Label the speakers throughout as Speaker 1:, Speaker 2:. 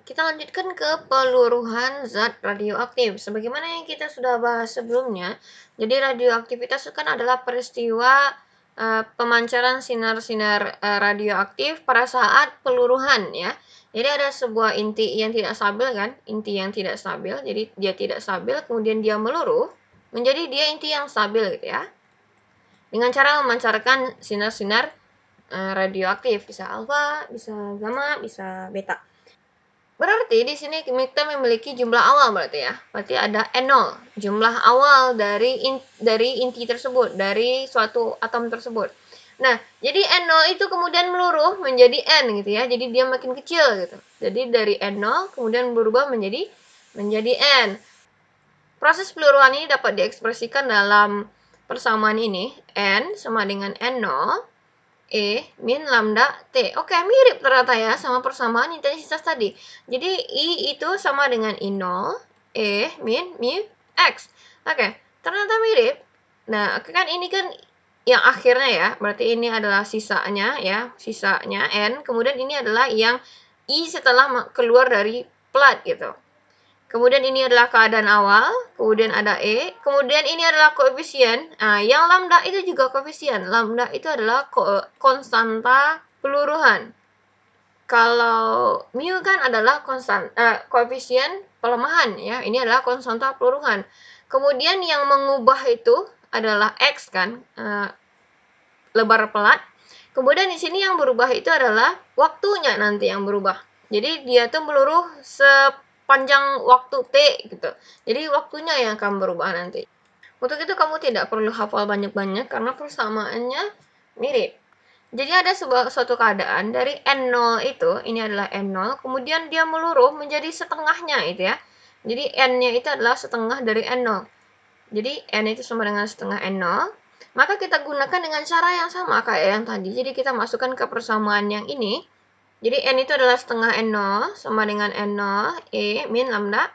Speaker 1: kita lanjutkan ke peluruhan zat radioaktif. Sebagaimana yang kita sudah bahas sebelumnya, jadi radioaktivitas itu kan adalah peristiwa pemancaran sinar-sinar radioaktif pada saat peluruhan ya. Jadi ada sebuah inti yang tidak stabil kan, inti yang tidak stabil. Jadi dia tidak stabil, kemudian dia meluruh menjadi dia inti yang stabil gitu ya. Dengan cara memancarkan sinar-sinar radioaktif, bisa alfa, bisa gamma, bisa beta. Berarti di sini kita memiliki jumlah awal berarti ya. Berarti ada N0, jumlah awal dari inti tersebut, dari suatu atom tersebut. Nah, jadi N0 itu kemudian meluruh menjadi N gitu ya. Jadi dia makin kecil gitu. Jadi dari N0 kemudian berubah menjadi N. Proses peluruhan ini dapat diekspresikan dalam persamaan ini. N sama dengan N0 E min lambda T. Oke, mirip ternyata ya sama persamaan intensitas tadi. Jadi I itu sama dengan I0, E min mu X. Oke, ternyata mirip. Nah, kan ini kan yang akhirnya ya. Berarti ini adalah sisanya ya, sisanya N. Kemudian ini adalah yang I setelah keluar dari plat gitu. Kemudian ini adalah keadaan awal, kemudian ada E, kemudian ini adalah koefisien. Nah, yang lambda itu juga koefisien. Lambda itu adalah konstanta peluruhan. Kalau mu kan adalah koefisien pelemahan ya. Ini adalah konstanta peluruhan. Kemudian yang mengubah itu adalah X kan, lebar pelat. Kemudian di sini yang berubah itu adalah waktunya nanti yang berubah. Jadi dia tuh meluruh sepanjang waktu T gitu. Jadi waktunya yang akan berubah nanti. Untuk itu kamu tidak perlu hafal banyak-banyak karena persamaannya mirip. Jadi ada suatu keadaan dari N0 itu, ini adalah N0, kemudian dia meluruh menjadi setengahnya itu ya. Jadi N-nya itu adalah setengah dari N0. Jadi N itu sama dengan setengah N0. Maka kita gunakan dengan cara yang sama kayak yang tadi. Jadi kita masukkan ke persamaan yang ini. Jadi N itu adalah setengah N0 sama dengan N0 E min lambda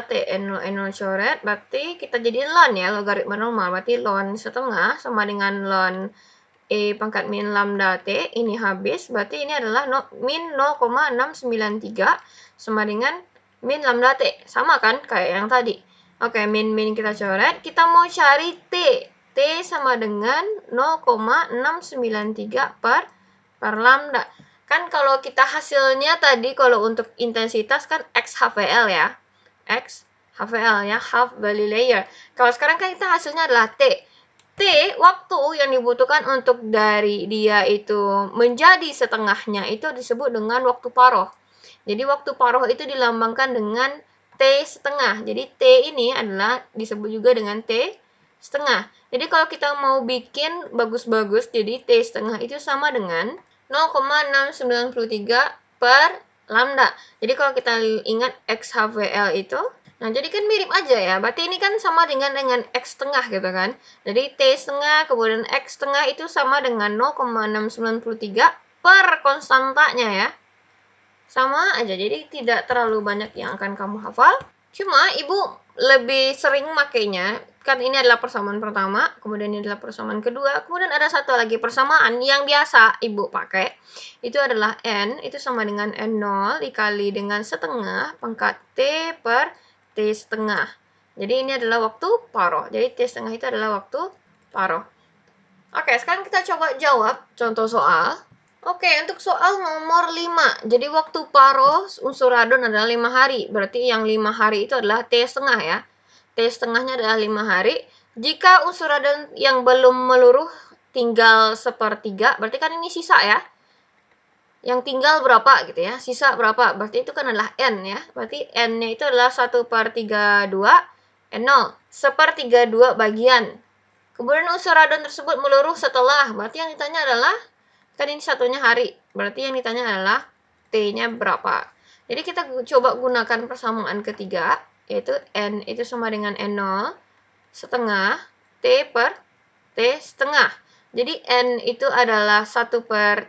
Speaker 1: T N0 coret. Berarti kita jadi ln ya, logaritma normal. Berarti ln setengah sama dengan ln E pangkat min lambda T. Ini habis. Berarti ini adalah min 0,693 sama dengan min lambda T. Sama kan kayak yang tadi. Oke, min kita coret. Kita mau cari T. T sama dengan 0,693 per lambda. Kan kalau kita hasilnya tadi kalau untuk intensitas kan X HVL ya. X HVL ya, half Valley layer. Kalau sekarang kan kita hasilnya adalah T. T waktu yang dibutuhkan untuk dari dia itu menjadi setengahnya itu disebut dengan waktu paroh. Jadi waktu paroh itu dilambangkan dengan T setengah. Jadi T ini adalah disebut juga dengan T setengah. Jadi kalau kita mau bikin bagus-bagus, jadi T setengah itu sama dengan 0,693 per lambda. Jadi kalau kita ingat XHVL itu, nah jadi kan mirip aja ya. Berarti ini kan sama dengan X setengah gitu kan. Jadi T setengah kemudian X setengah itu sama dengan 0,693 per konstantanya ya. Sama aja, jadi tidak terlalu banyak yang akan kamu hafal. Cuma ibu lebih sering makainya, kan ini adalah persamaan pertama, kemudian ini adalah persamaan kedua, kemudian ada satu lagi persamaan yang biasa ibu pakai. Itu adalah N, itu sama dengan N0 dikali dengan setengah pangkat T per T setengah. Jadi ini adalah waktu paroh. Jadi T setengah itu adalah waktu paroh. Oke, sekarang kita coba jawab contoh soal. Oke, untuk soal nomor 5. Jadi waktu paroh unsur radon adalah 5 hari. Berarti yang 5 hari itu adalah T setengah ya. T setengahnya adalah 5 hari. Jika unsur radon yang belum meluruh tinggal sepertiga, berarti kan ini sisa ya. Yang tinggal berapa gitu ya. Sisa berapa? Berarti itu kan adalah N ya. Berarti N-nya itu adalah 1/32 N0. 1/32 bagian. Kemudian unsur radon tersebut meluruh setelah. Berarti yang ditanya adalah kan ini satunya hari, berarti yang ditanya adalah T-nya berapa. Jadi kita coba gunakan persamaan ketiga, yaitu N itu sama dengan N0 setengah T per T setengah. Jadi N itu adalah 1/32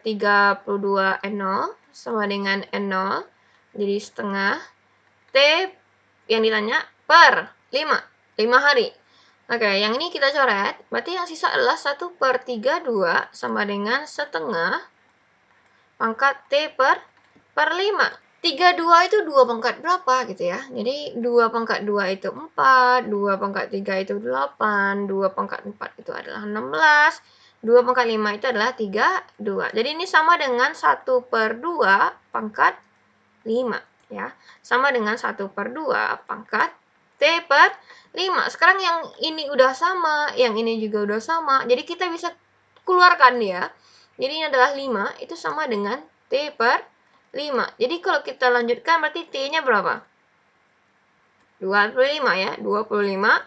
Speaker 1: N0 sama dengan N0, jadi setengah T yang ditanya per 5 hari. Oke, yang ini kita coret. Berarti yang sisa adalah 1/32 sama dengan setengah pangkat T per 5. 32 itu 2 pangkat berapa gitu ya. Jadi 2 pangkat 2 itu 4, 2 pangkat 3 itu 8, 2 pangkat 4 itu adalah 16, 2 pangkat 5 itu adalah 32. Jadi ini sama dengan 1/2 pangkat 5 ya. Sama dengan 1/2 pangkat T per 5. Sekarang yang ini udah sama, yang ini juga udah sama. Jadi kita bisa keluarkan ya. Jadi ini adalah 5, itu sama dengan T per 5. Jadi kalau kita lanjutkan berarti T-nya berapa? 25 ya, 25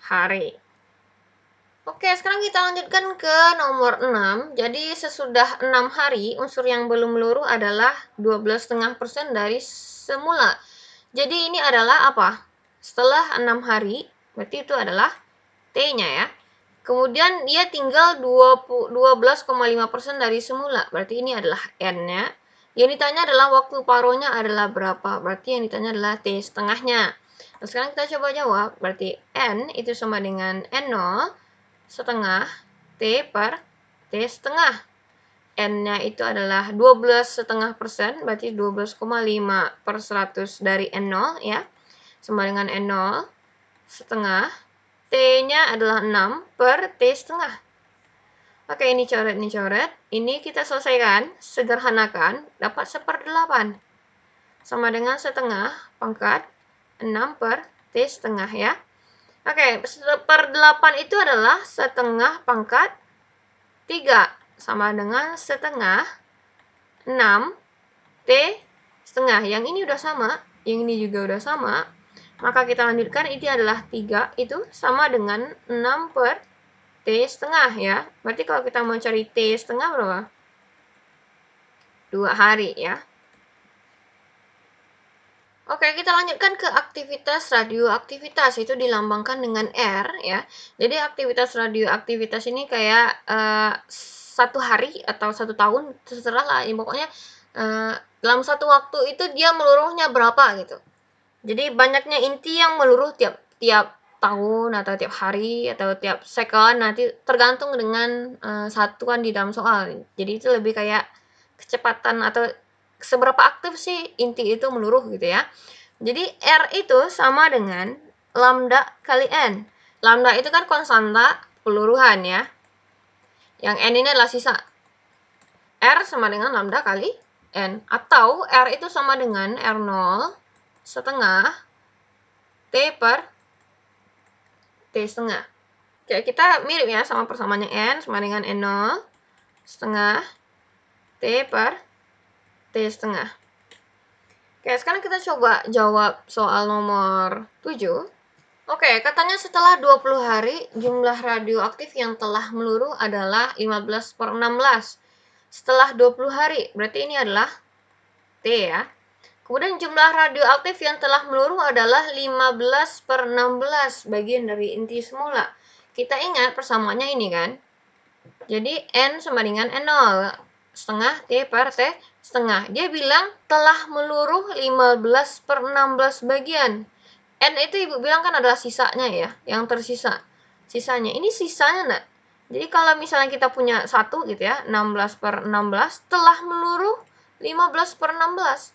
Speaker 1: hari. Oke, sekarang kita lanjutkan ke nomor 6. Jadi sesudah 6 hari, unsur yang belum meluruh adalah 12,5% dari semula. Jadi ini adalah apa? Setelah 6 hari, berarti itu adalah T-nya ya. Kemudian dia tinggal 12,5% dari semula. Berarti ini adalah N-nya. Yang ditanya adalah waktu paruhnya adalah berapa. Berarti yang ditanya adalah T setengahnya. Nah, sekarang kita coba jawab. Berarti N itu sama dengan N0 setengah T per T setengah. N-nya itu adalah 12,5%. Berarti 12,5/100 dari N0 ya. Sama dengan N0 setengah. T-nya adalah 6 per T setengah. Oke, ini coret, ini coret. Ini kita selesaikan, sederhanakan, dapat 1/8. Sama dengan setengah pangkat 6 per T setengah ya. Oke, 1/8 itu adalah setengah pangkat 3. Sama dengan setengah 6 T setengah. Yang ini udah sama, yang ini juga udah sama. Maka kita lanjutkan, ini adalah 3, itu sama dengan 6 per T setengah ya. Berarti kalau kita mau cari T setengah berapa? 2 hari ya. Oke, kita lanjutkan ke aktivitas radioaktivitas. Itu dilambangkan dengan R ya. Jadi aktivitas radioaktivitas ini kayak 1 hari atau 1 tahun, terserah lah. Ya, pokoknya dalam satu waktu itu dia meluruhnya berapa gitu. Jadi banyaknya inti yang meluruh tiap tahun atau tiap hari atau tiap second, nanti tergantung dengan satuan di dalam soal. Jadi itu lebih kayak kecepatan atau seberapa aktif sih inti itu meluruh gitu ya. Jadi R itu sama dengan lambda kali N. Lambda itu kan konstanta peluruhan ya. Yang N ini adalah sisa. R sama dengan lambda kali N. Atau R itu sama dengan R0 setengah T per T setengah. Oke, kita mirip ya sama persamaannya N sama dengan N0 setengah T per T setengah. Oke, sekarang kita coba jawab soal nomor 7. Oke, katanya setelah 20 hari, jumlah radioaktif yang telah meluruh adalah 15/16. Setelah 20 hari, berarti ini adalah T ya. Kemudian jumlah radioaktif yang telah meluruh adalah 15/16, bagian dari inti semula. Kita ingat persamaannya ini kan. Jadi N sama dengan N0 setengah T per T setengah. Dia bilang telah meluruh 15/16 bagian. N itu ibu bilang kan adalah sisanya ya, yang tersisa. Sisanya, ini sisanya enggak? Jadi kalau misalnya kita punya 1 gitu ya, 16/16, telah meluruh 15/16.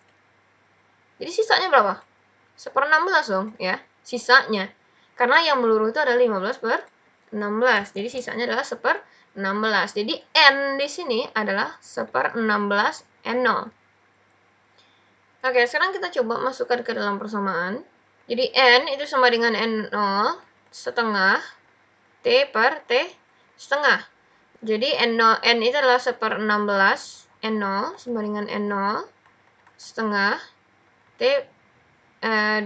Speaker 1: Jadi sisanya berapa? 1/16 dong ya, sisanya. Karena yang meluruh itu adalah 15/16. Jadi sisanya adalah 1/16. Jadi N di sini adalah 1/16 N0. Oke, sekarang kita coba masukkan ke dalam persamaan. Jadi N itu sama dengan N0 setengah T per T setengah. Jadi N itu adalah 1/16 N0 sama dengan N0 setengah T 20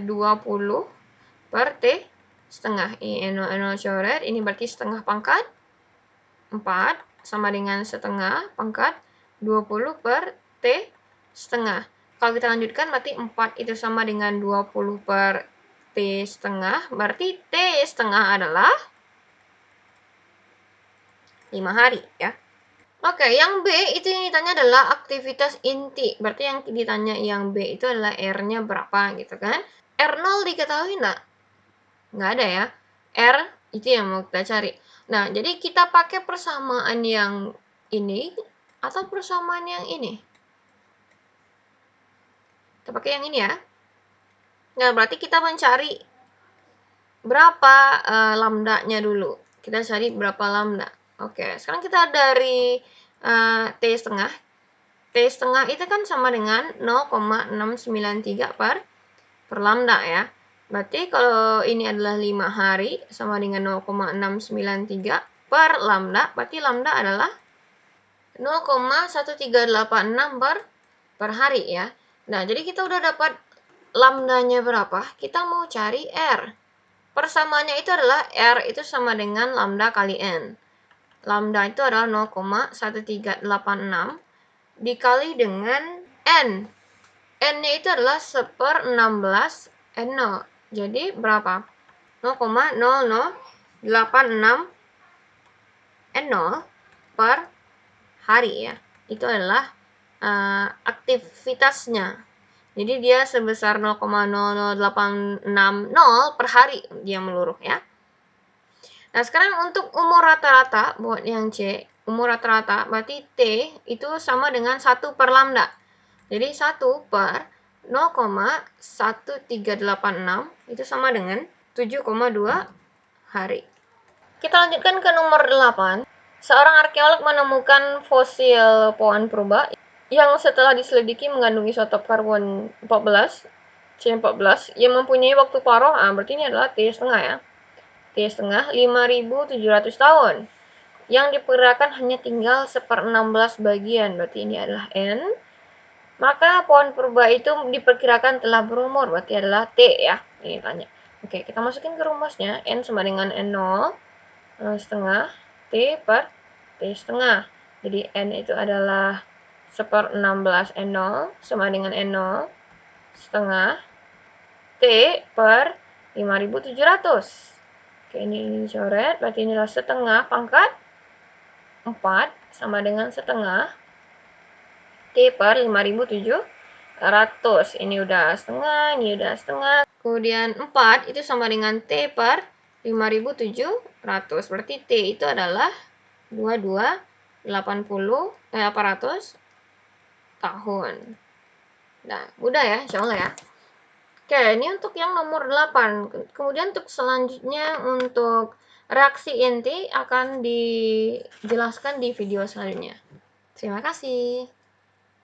Speaker 1: per T setengah. Ini N0 coret, ini berarti setengah pangkat 4 sama dengan setengah pangkat 20 per T setengah. Kalau kita lanjutkan berarti 4 itu sama dengan 20 per T setengah, berarti T setengah adalah 5 hari ya. Oke, yang B itu yang ditanya adalah aktivitas inti. Berarti yang ditanya yang B itu adalah R-nya berapa gitu kan. R0 diketahui enggak? Nggak ada ya. R itu yang mau kita cari. Nah, jadi kita pakai persamaan yang ini atau persamaan yang ini. Kita pakai yang ini ya. Nah, berarti kita mencari berapa lambdanya dulu. Kita cari berapa lambda. Oke, sekarang kita dari T setengah. T setengah itu kan sama dengan 0,693 per lambda ya. Berarti kalau ini adalah 5 hari sama dengan 0,693 per lambda, berarti lambda adalah 0,1386 per hari ya. Nah, jadi kita udah dapat lambdanya berapa, kita mau cari R. Persamaannya itu adalah R itu sama dengan lambda kali N. Lambda itu adalah 0,1386 dikali dengan N. N-nya itu adalah 1/16 N0. Jadi berapa? 0,0086 N0 per hari ya. Itu adalah aktivitasnya. Jadi dia sebesar 0,00860 per hari dia meluruh ya. Nah, sekarang untuk umur rata-rata buat yang C, umur rata-rata berarti T itu sama dengan 1 per lambda. Jadi 1 per 0,1386 itu sama dengan 7,2 hari. Kita lanjutkan ke nomor 8. Seorang arkeolog menemukan fosil pohon purba yang setelah diselidiki mengandung isotop karbon 14, C14, yang mempunyai waktu paruh, berarti ini adalah T setengah ya. T setengah 5.700 tahun. Yang diperkirakan hanya tinggal 1/16 bagian, berarti ini adalah N. Maka pohon purba itu diperkirakan telah berumur, berarti adalah T ya. Ini tanya. Oke, kita masukin ke rumusnya. N sama dengan N0 setengah T per T setengah. Jadi N itu adalah 1/16 N0 sama dengan N0 setengah T per 5.700. Oke, ini dicoret, berarti ini adalah setengah pangkat 4 sama dengan setengah T per 5.700. Ini udah setengah, ini udah setengah. Kemudian 4 itu sama dengan T per 5.700. Berarti T itu adalah 800 tahun. Nah, mudah ya, insya Allah ya. Oke, ini untuk yang nomor 8. Kemudian untuk selanjutnya untuk reaksi inti akan dijelaskan di video selanjutnya. Terima kasih.